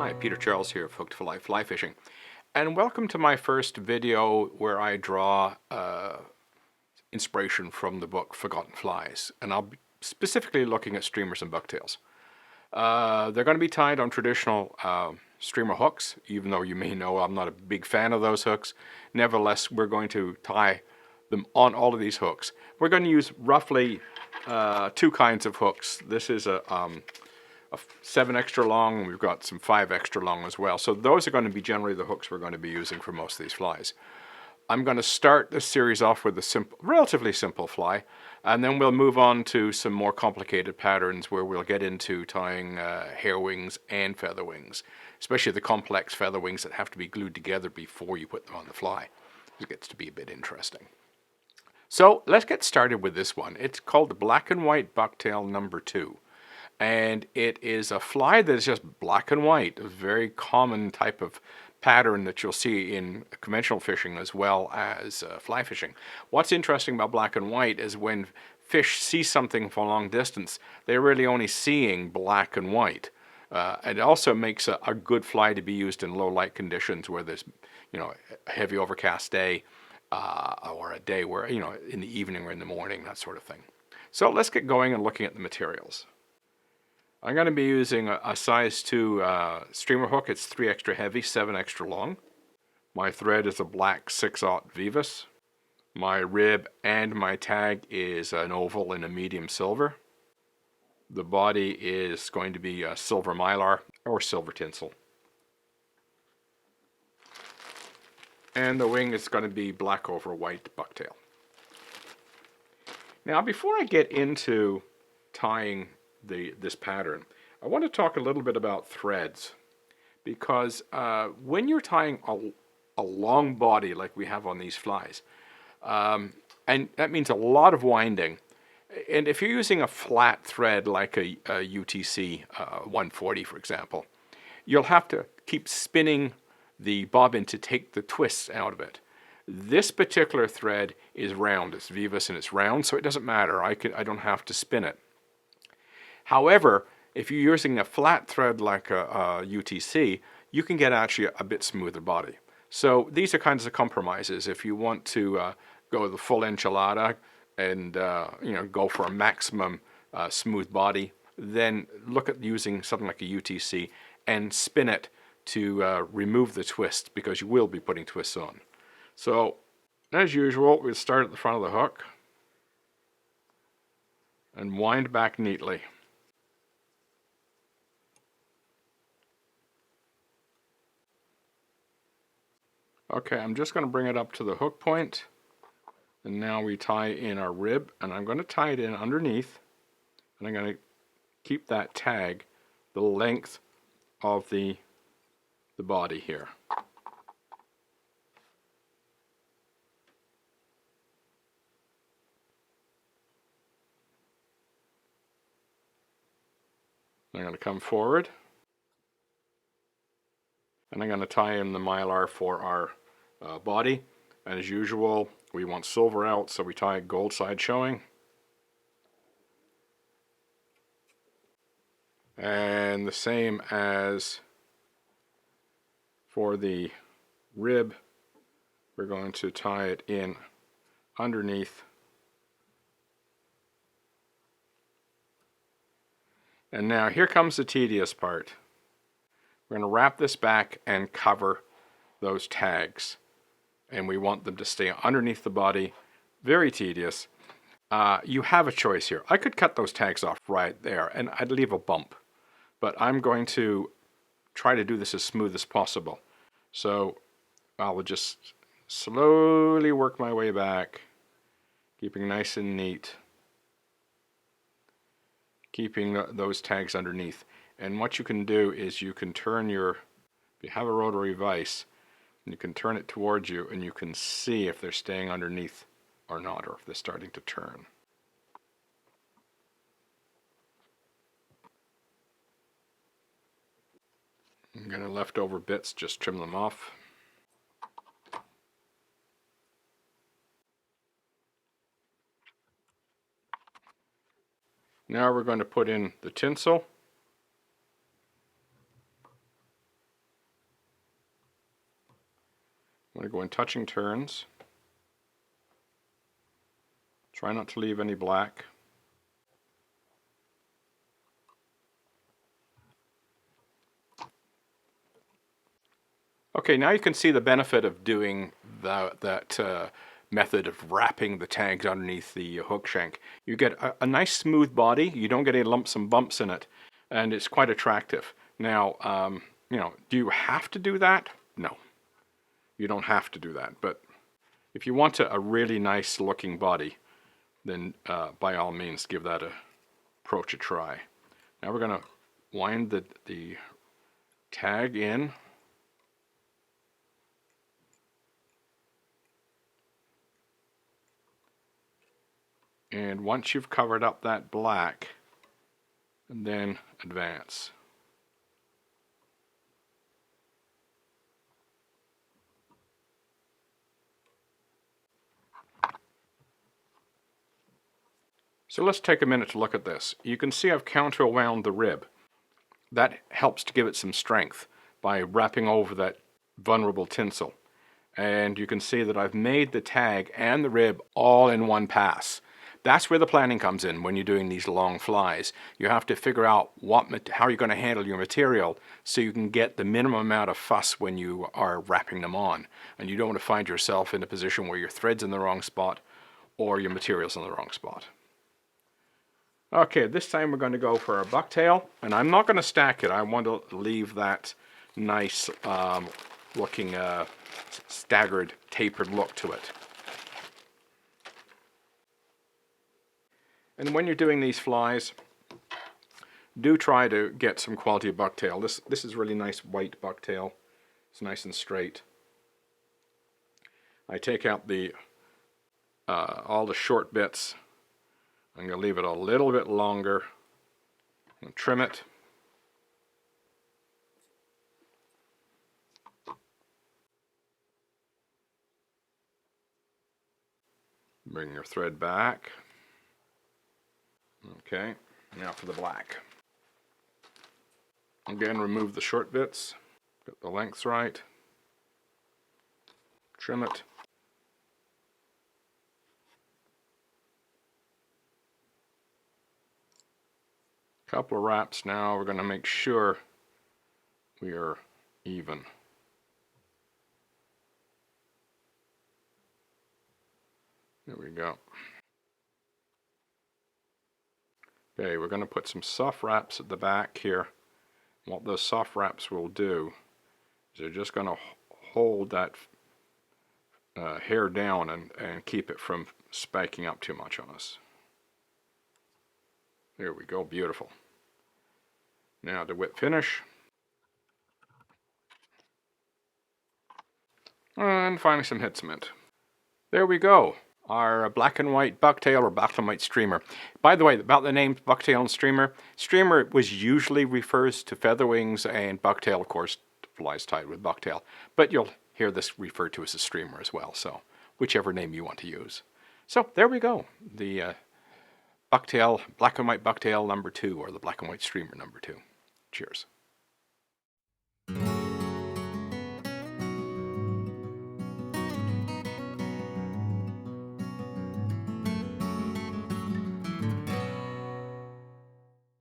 Hi, Peter Charles here of Hooked for Life Fly Fishing, and welcome to my first video where I draw inspiration from the book Forgotten Flies, and I'll be specifically looking at streamers and bucktails. They're going to be tied on traditional streamer hooks, even though you may know I'm not a big fan of those hooks. Nevertheless, we're going to tie them on all of these hooks. We're going to use roughly two kinds of hooks. This is a 7 extra long, and we've got some 5 extra long as well. So those are going to be generally the hooks we're going to be using for most of these flies. I'm going to start this series off with a relatively simple fly, and then we'll move on to some more complicated patterns where we'll get into tying hair wings and feather wings, especially the complex feather wings that have to be glued together before you put them on the fly. It gets to be a bit interesting. So let's get started with this one. It's called the Black and White Bucktail number 2. And it is a fly that is just black and white, a very common type of pattern that you'll see in conventional fishing as well as fly fishing. What's interesting about black and white is when fish see something from a long distance, they're really only seeing black and white. It also makes a good fly to be used in low light conditions where there's, a heavy overcast day or a day where, in the evening or in the morning, that sort of thing. So let's get going and looking at the materials. I'm going to be using a size 2 streamer hook. It's 3 extra heavy, 7 extra long. My thread is a black 6/0 Veevus. My rib and my tag is an oval in a medium silver. The body is going to be a silver Mylar or silver Tinsel. And the wing is going to be black over white bucktail. Now, before I get into tying this pattern, I want to talk a little bit about threads, because when you're tying a long body like we have on these flies, and that means a lot of winding, and if you're using a flat thread like a UTC 140 for example, you'll have to keep spinning the bobbin to take the twists out of it. This particular thread is round. It's Veevus and it's round, so it doesn't matter. I don't have to spin it. However, if you're using a flat thread like a UTC, you can get actually a bit smoother body. So these are kinds of compromises. If you want to go the full enchilada and go for a maximum smooth body, then look at using something like a UTC and spin it to remove the twist, because you will be putting twists on. So as usual, we'll start at the front of the hook and wind back neatly. Okay, I'm just going to bring it up to the hook point, and now we tie in our rib, and I'm going to tie it in underneath, and I'm going to keep that tag the length of the body here. I'm going to come forward, and I'm going to tie in the Mylar for our body. And as usual, we want silver out, so we tie gold side showing. And the same as for the rib, we're going to tie it in underneath. And now here comes the tedious part. We're going to wrap this back and cover those tags, and we want them to stay underneath the body. Very tedious. You have a choice here. I could cut those tags off right there and I'd leave a bump, but I'm going to try to do this as smooth as possible. So I'll just slowly work my way back, keeping nice and neat, keeping those tags underneath. And what you can do is you can turn if you have a rotary vise, you can turn it towards you and you can see if they're staying underneath or not, or if they're starting to turn. I'm going to leftover bits, just trim them off. Now we're going to put in the tinsel. go in touching turns. Try not to leave any black. Okay, now you can see the benefit of doing that method of wrapping the tags underneath the hook shank. You get a nice smooth body. You don't get any lumps and bumps in it, and it's quite attractive. Now, you know, do you have to do that? No, you don't have to do that. But if you want a really nice looking body, then by all means give that approach a try. Now we're going to wind the tag in. And once you've covered up that black, and then advance. So let's take a minute to look at this. You can see I've counterwound the rib. That helps to give it some strength by wrapping over that vulnerable tinsel. And you can see that I've made the tag and the rib all in one pass. That's where the planning comes in when you're doing these long flies. You have to figure out how you're going to handle your material so you can get the minimum amount of fuss when you are wrapping them on. And you don't want to find yourself in a position where your thread's in the wrong spot or your material's in the wrong spot. Okay, this time we're going to go for a bucktail, and I'm not going to stack it. I want to leave that nice looking staggered, tapered look to it. And when you're doing these flies, do try to get some quality bucktail. This is really nice white bucktail. It's nice and straight. I take out all the short bits. I'm going to leave it a little bit longer and trim it. Bring your thread back. Okay, now for the black. Again, remove the short bits, get the lengths right, trim it. Couple of wraps now. We're going to make sure we are even. There we go. Okay, we're going to put some soft wraps at the back here. What those soft wraps will do is they're just going to hold that hair down and keep it from spiking up too much on us. There we go, beautiful. Now the whip finish. And finally some head cement. There we go. Our black and white bucktail or black and white streamer. By the way, about the name bucktail and streamer, streamer was usually refers to feather wings, and bucktail, of course, flies tied with bucktail. But you'll hear this referred to as a streamer as well, so whichever name you want to use. So there we go. The bucktail, black and white bucktail number 2, or the black and white streamer number 2. Cheers.